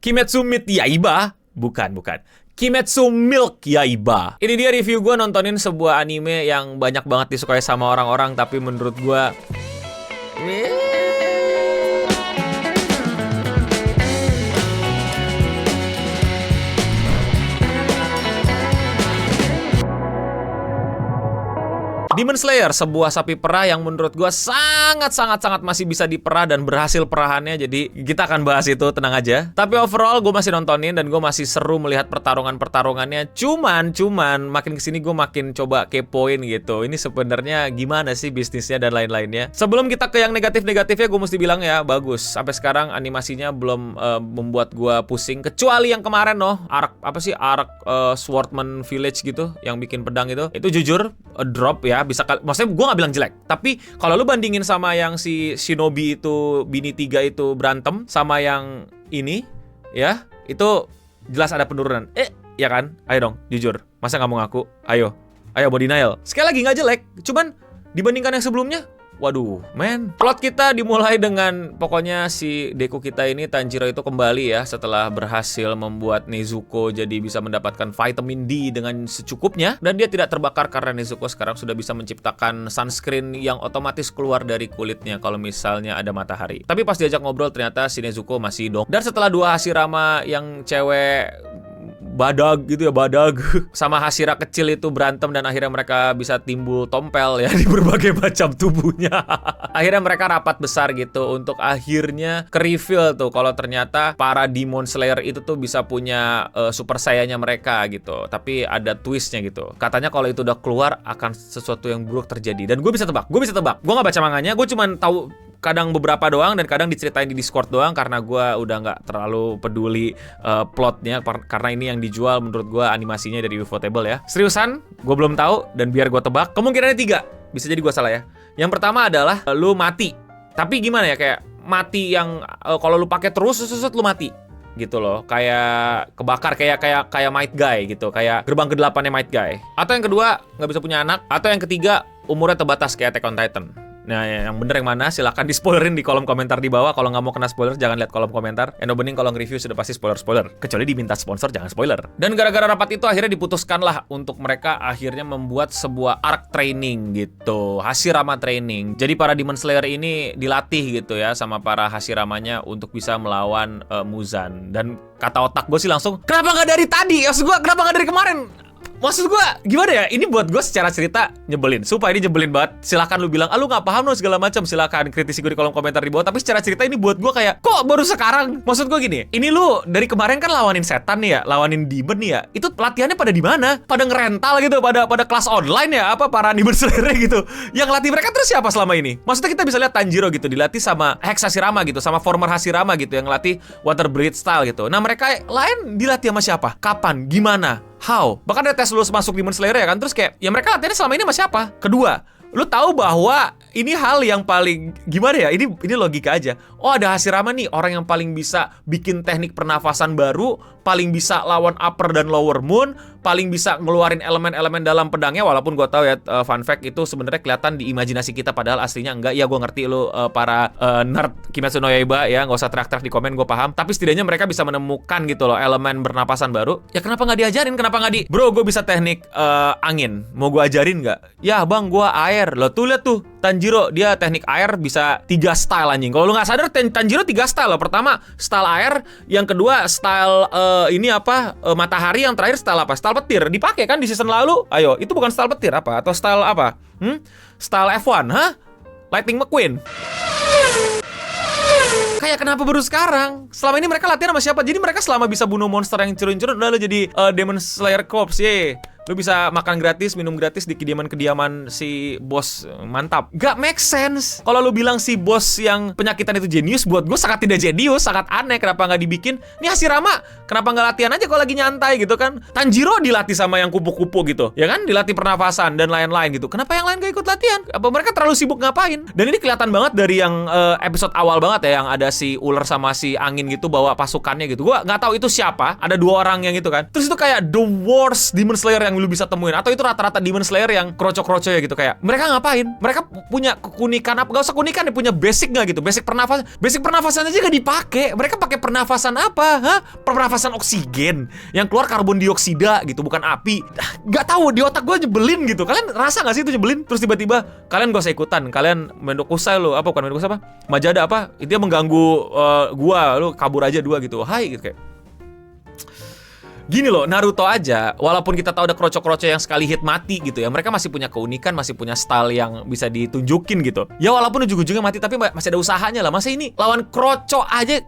Kimetsu Meet Yaiba? Bukan. Kimetsu Milk Yaiba. Ini dia review gue nontonin sebuah anime yang banyak banget disukai sama orang-orang, tapi menurut gue Demon Slayer, sebuah sapi perah yang menurut gue sangat masih bisa diperah dan berhasil perahannya. Jadi kita akan bahas itu, tenang aja. Tapi overall gue masih nontonin dan gue masih seru melihat pertarungannya. Cuman makin kesini gue makin coba kepoin gitu. Ini sebenarnya gimana sih bisnisnya dan lain-lainnya. Sebelum kita ke yang negatif-negatifnya, gue mesti bilang ya, bagus. Sampai sekarang animasinya belum membuat gue pusing. Kecuali yang kemarin arc Swordman Village gitu, yang bikin pedang itu jujur drop ya. Maksudnya gue gak bilang jelek, tapi kalau lu bandingin sama yang si Shinobi itu, Bini 3 itu berantem sama yang ini ya, itu jelas ada penurunan. Ya kan? Ayo dong, jujur, masa gak mau ngaku? Ayo body denial. Sekali lagi gak jelek, cuman dibandingkan yang sebelumnya, waduh, men. Plot kita dimulai dengan pokoknya si Deku kita ini, Tanjiro itu kembali ya setelah berhasil membuat Nezuko jadi bisa mendapatkan vitamin D dengan secukupnya, dan dia tidak terbakar karena Nezuko sekarang sudah bisa menciptakan sunscreen yang otomatis keluar dari kulitnya kalau misalnya ada matahari. Tapi pas diajak ngobrol ternyata si Nezuko masih hidup. Dan setelah dua Hashirama yang cewek badag sama Hashira kecil itu berantem dan akhirnya mereka bisa timbul tompel ya di berbagai macam tubuhnya. Akhirnya mereka rapat besar gitu untuk akhirnya ke-reveal tuh kalau ternyata para Demon Slayer itu tuh bisa punya super saiyanya mereka gitu. Tapi ada twistnya gitu. Katanya kalau itu udah keluar akan sesuatu yang buruk terjadi. Dan gue bisa tebak. Gue gak baca manganya, gue cuma tahu kadang beberapa doang dan kadang diceritain di Discord doang karena gue udah nggak terlalu peduli plotnya karena ini yang dijual menurut gue animasinya dari Ufotable ya. Seriusan, gue belum tahu dan biar gue tebak kemungkinannya 3. Bisa jadi gue salah ya. Yang pertama adalah lu mati. Tapi gimana ya, kayak mati yang kalau lu pakai terus lu mati gitu loh, kayak kebakar kayak Might Guy gitu, kayak gerbang ke-8-nya Might Guy. Atau yang kedua nggak bisa punya anak, atau yang ketiga umurnya terbatas kayak Attack on Titan. Nah, yang bener yang mana? Silahkan di-spoilerin di kolom komentar di bawah. Kalau nggak mau kena spoiler, jangan lihat kolom komentar. Yang bening kalau nge-review sudah pasti spoiler. Kecuali diminta sponsor, jangan spoiler. Dan gara-gara rapat itu akhirnya diputuskanlah untuk mereka akhirnya membuat sebuah arc training gitu, Hashirama training. Jadi para Demon Slayer ini dilatih gitu ya sama para Hashiramanya untuk bisa melawan Muzan. Dan kata otak gue sih langsung, kenapa nggak dari tadi? Maksud gue, kenapa nggak dari kemarin? Maksud gue, gimana ya? Ini buat gue secara cerita nyebelin. Sumpah ini nyebelin banget. Silakan lu bilang, lu gak paham segala macam. Silakan kritisi gue di kolom komentar di bawah. Tapi secara cerita ini buat gue kayak, kok baru sekarang? Maksud gue gini, ini lu dari kemarin kan lawanin setan nih ya, lawanin demon nih ya. Itu latihannya pada di mana? Pada ngerental gitu, pada kelas online ya, apa para Demon Slayer gitu. Yang latih mereka terus siapa selama ini? Maksudnya kita bisa lihat Tanjiro gitu dilatih sama Hex Hashirama gitu, sama former Hashirama gitu yang latih Water Breath style gitu. Nah, mereka lain dilatih sama siapa? Kapan? Gimana? How? Bahkan ada tes lulus masuk Demon Slayer ya kan. Terus kayak, ya mereka latihannya selama ini sama siapa? Kedua, lu tahu bahwa ini hal yang paling gimana ya? Ini logika aja. Oh, ada Hashirama nih, orang yang paling bisa bikin teknik pernafasan baru, paling bisa lawan upper dan lower moon, paling bisa ngeluarin elemen-elemen dalam pedangnya. Walaupun gue tahu ya, fun fact itu sebenarnya kelihatan di imajinasi kita padahal aslinya enggak. Ya gue ngerti lu para nerd Kimetsu no Yaiba ya, nggak usah teriak-teriak di komen, gue paham. Tapi setidaknya mereka bisa menemukan gitu loh elemen bernapasan baru. Ya kenapa nggak diajarin? Kenapa nggak bro, gue bisa teknik angin, mau gue ajarin nggak? Ya bang, gue air. Lo tuh lihat tuh Tanjiro, dia teknik air bisa 3 style anjing. Kalau lu nggak sadar, Tanjiro 3 style loh. Pertama style air, yang kedua style matahari, yang terakhir style apa? Style petir. Dipakai kan di season lalu. Ayo, itu bukan style petir apa? Atau style apa? Style F1, hah? Lightning McQueen. Kayak kenapa baru sekarang? Selama ini mereka latihan sama siapa? Jadi mereka selama bisa bunuh monster yang curun-curun, udah lo jadi Demon Slayer Corps, ye. Lu bisa makan gratis, minum gratis di kediaman-kediaman si bos. Mantap. Gak make sense. Kalau lu bilang si bos yang penyakitan itu jenius, buat gue sangat tidak jenius, sangat aneh. Kenapa nggak dibikin? Nih Hashirama, kenapa nggak latihan aja kalau lagi nyantai gitu kan? Tanjiro dilatih sama yang kupu-kupu gitu, ya kan? Dilatih pernafasan dan lain-lain gitu. Kenapa yang lain gak ikut latihan? Apa mereka terlalu sibuk ngapain? Dan ini kelihatan banget dari yang episode awal banget ya, yang ada si ular sama si angin gitu bawa pasukannya gitu. Gue nggak tahu itu siapa. Ada 2 orang yang gitu kan. Terus itu kayak the worst Demon Slayer yang lu bisa temuin. Atau itu rata-rata Demon Slayer yang kroco-kroco ya gitu. Kayak mereka ngapain? Mereka punya keunikan apa? Gak usah keunikan ya, punya basic gak gitu? Basic pernafasan aja gak dipakai. Mereka pakai pernafasan apa? Hah? Pernafasan oksigen yang keluar karbon dioksida gitu, bukan api. Gak tahu, di otak gue nyebelin gitu. Kalian rasa gak sih itu nyebelin? Terus tiba-tiba kalian gak usah ikutan. Kalian mendokusai lo, apa bukan mendokusai apa? Majada apa? Itu mengganggu gua, lu kabur aja dua gitu. Hai gitu kayak. Gini loh, Naruto aja, walaupun kita tahu ada kroco-kroco yang sekali hit mati gitu ya, mereka masih punya keunikan, masih punya style yang bisa ditunjukin gitu. Ya walaupun ujung-ujungnya mati, tapi masih ada usahanya lah. Masa ini lawan kroco aja,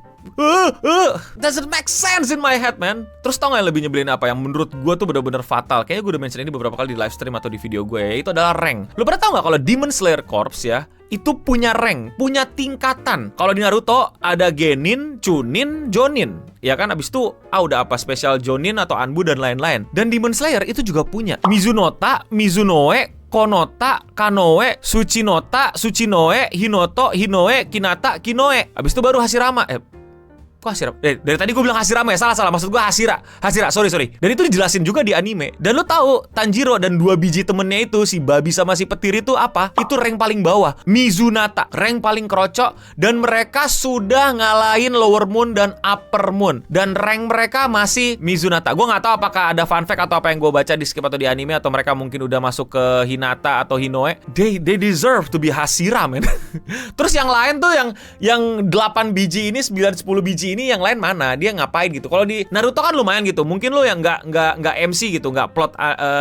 doesn't make sense in my head, man. Terus tau gak yang lebih nyebelin apa? Yang menurut gue tuh bener-bener fatal. Kayaknya gue udah mention ini beberapa kali di live stream atau di video gue ya. Itu adalah rank. Lu pernah tau gak kalau Demon Slayer Corps ya, itu punya rank, punya tingkatan. Kalau di Naruto ada Genin, Chunin, Jonin. Ya kan, abis itu udah apa spesial Jonin atau Anbu dan lain-lain. Dan Demon Slayer itu juga punya Mizunota, Mizunoe, Konota, Kanoe, Tsuchinota, Tsuchinoe, Hinoto, Hinoe, Kinata, Kinoe. Abis itu baru Hashirama. Kok Hashirama? Dari tadi gue bilang Hashirama ya, salah. Maksud gue Hashira, sorry. Dan itu dijelasin juga di anime. Dan lu tahu Tanjiro dan dua biji temennya itu, si babi sama si petir itu apa? Itu rank paling bawah, Mizunata, rank paling kroco. Dan mereka sudah ngalahin Lower Moon dan Upper Moon. Dan rank mereka masih Mizunata. Gue nggak tahu apakah ada fun fact atau apa yang gue baca di skip atau di anime, atau mereka mungkin udah masuk ke Hinata atau Hinoe. They deserve to be Hashira, man. Terus yang lain tuh yang 8 biji ini, 9-10 biji ini yang lain mana? Dia ngapain gitu? Kalau di Naruto kan lumayan gitu. Mungkin lu yang nggak MC gitu, nggak plot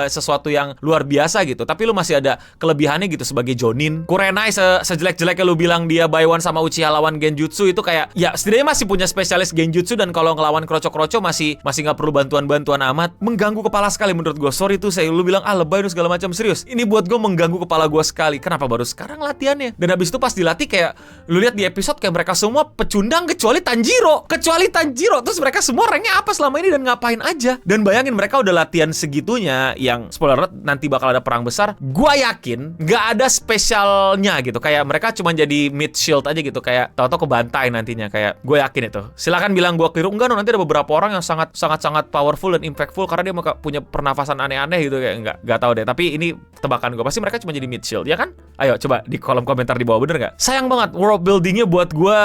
sesuatu yang luar biasa gitu. Tapi lu masih ada kelebihannya gitu sebagai Jonin. Kurenai sejelek-jeleknya lu bilang dia buy one sama Uchiha lawan Genjutsu, itu kayak ya setidaknya masih punya spesialis Genjutsu, dan kalau ngelawan kroco-kroco masih nggak perlu bantuan amat. Mengganggu kepala sekali menurut gue. Sorry tuh saya lu bilang lebay segala macam, serius. Ini buat gue mengganggu kepala gue sekali. Kenapa baru sekarang latihannya? Dan habis itu pas dilatih kayak lu lihat di episode kayak mereka semua pecundang kecuali Tanjiro. Terus mereka semua ranknya apa selama ini dan ngapain aja. Dan bayangin mereka udah latihan segitunya, yang spoiler nanti bakal ada perang besar. Gua yakin gak ada spesialnya gitu. Kayak mereka cuma jadi mid shield aja gitu, kayak tau-tau kebantai nantinya. Kayak gue yakin itu. Silakan bilang gua keliru. Enggak, nanti ada beberapa orang yang sangat powerful dan impactful karena dia punya pernafasan aneh-aneh gitu. Kayak gak tahu deh. Tapi ini tebakan gue, pasti mereka cuma jadi mid shield, ya kan? Ayo coba di kolom komentar di bawah, bener gak? Sayang banget world buildingnya buat gue.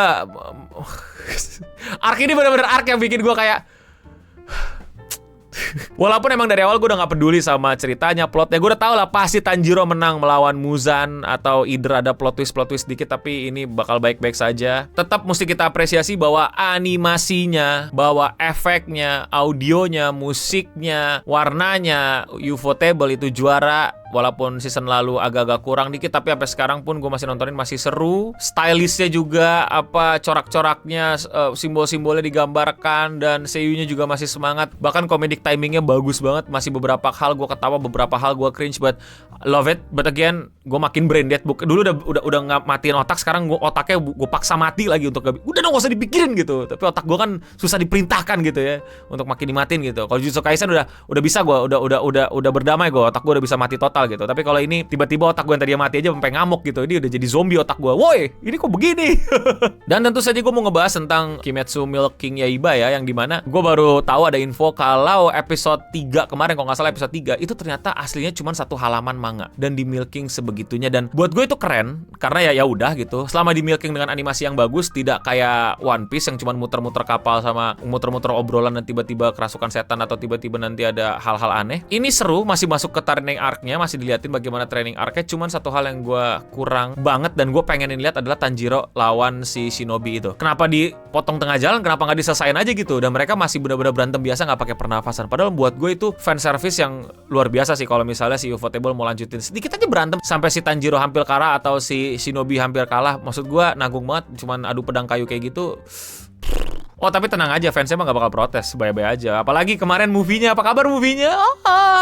Arc ini bener-bener arc yang bikin gue kayak walaupun emang dari awal gue udah gak peduli sama ceritanya, plotnya. Gue udah tau lah pasti Tanjiro menang melawan Muzan, atau either ada plot twist dikit, tapi ini bakal baik-baik saja. Tetap mesti kita apresiasi bahwa animasinya, bahwa efeknya, audionya, musiknya, warnanya, Ufotable itu juara. Walaupun season lalu agak-agak kurang dikit, tapi sampai sekarang pun gue masih nontonin, masih seru. Stylishnya juga, corak-coraknya, simbol-simbolnya digambarkan, dan seiyunya juga masih semangat. Bahkan comedic timingnya bagus banget. Masih beberapa hal gue ketawa, beberapa hal gue cringe, but love it. But again, gue makin brain dead. Dulu udah nggak matiin otak, sekarang otaknya gue paksa mati lagi untuk udah dong, gak usah dipikirin gitu. Tapi otak gue kan susah diperintahkan gitu ya, untuk makin dimatiin gitu. Kalau Jujutsu Kaisen udah bisa gue, udah berdamai gue, otak gue udah bisa mati total gitu. Tapi kalau ini tiba-tiba otak gue yang tadinya mati aja sampai ngamuk gitu, ini udah jadi zombie otak gue. Woi, ini kok begini? Dan tentu saja gue mau ngebahas tentang Kimetsu Milk King Yaiba ya, yang dimana gue baru tahu ada info kalau episode 3 kemarin, kalau nggak salah episode 3 itu ternyata aslinya cuma 1 halaman manga dan di milking sebegitunya. Dan buat gue itu keren karena ya udah gitu, selama di milking dengan animasi yang bagus, tidak kayak One Piece yang cuma muter-muter kapal sama muter-muter obrolan dan tiba-tiba kerasukan setan atau tiba-tiba nanti ada hal-hal aneh. Ini seru, masih masuk ke training arc-nya, masih diliatin bagaimana training arc-nya. Cuman satu hal yang gue kurang banget dan gue pengenin lihat adalah Tanjiro lawan si Shinobi itu. Kenapa dipotong tengah jalan? Kenapa nggak diselesain aja gitu? Dan mereka masih benar-benar berantem biasa, nggak pakai pernafasan. Padahal buat gue itu fan service yang luar biasa sih. Kalau misalnya si Ufotable mau lanjutin sedikit aja berantem sampai si Tanjiro hampir kalah atau si Shinobi hampir kalah, maksud gue nanggung banget. Cuman adu pedang kayu kayak gitu. Oh tapi tenang aja, fansnya mah gak bakal protes, baik-baik aja. Apalagi kemarin movie-nya, apa kabar movie-nya?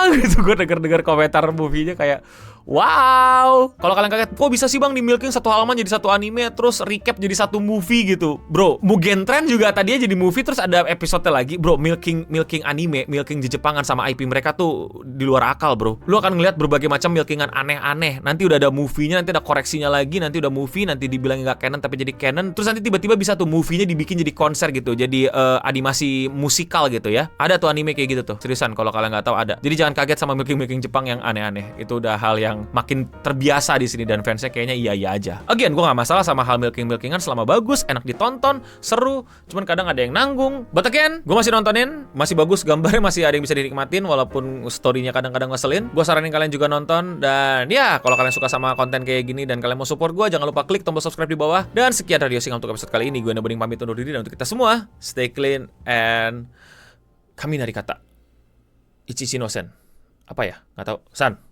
Gitu, gue denger komentar movie-nya kayak wow. Kalau kalian kaget, kok bisa sih bang di milking satu halaman jadi satu anime, terus recap jadi satu movie gitu. Bro, Mugen Train juga tadinya jadi movie, terus ada episode lagi. Bro, milking anime, milking di Jepangan sama IP mereka tuh di luar akal bro. Lu akan ngeliat berbagai macam milkingan aneh-aneh. Nanti udah ada movie-nya, nanti ada koreksinya lagi, nanti udah movie, nanti dibilang nggak canon tapi jadi canon. Terus nanti tiba-tiba bisa tuh movie-nya dibikin jadi konser gitu, jadi animasi musikal gitu ya. Ada tuh anime kayak gitu tuh. Seriusan kalau kalian nggak tahu ada. Jadi jangan kaget sama milking Jepang yang aneh-aneh. Itu udah hal yang makin terbiasa di sini dan fansnya kayaknya iya aja. Again, gue nggak masalah sama hal milkingan selama bagus, enak ditonton, seru. Cuman kadang ada yang nanggung. But again, gue masih nontonin, masih bagus gambarnya, masih ada yang bisa dinikmatin walaupun story-nya kadang-kadang ngeselin. Gue saranin kalian juga nonton, dan ya kalau kalian suka sama konten kayak gini dan kalian mau support gue, jangan lupa klik tombol subscribe di bawah. Dan sekian Radio Singa untuk episode kali ini. Gue Nebening pamit undur diri, dan untuk kita semua, stay clean and kami dari kata Ichishinosen. Apa ya? Nggak tahu. San.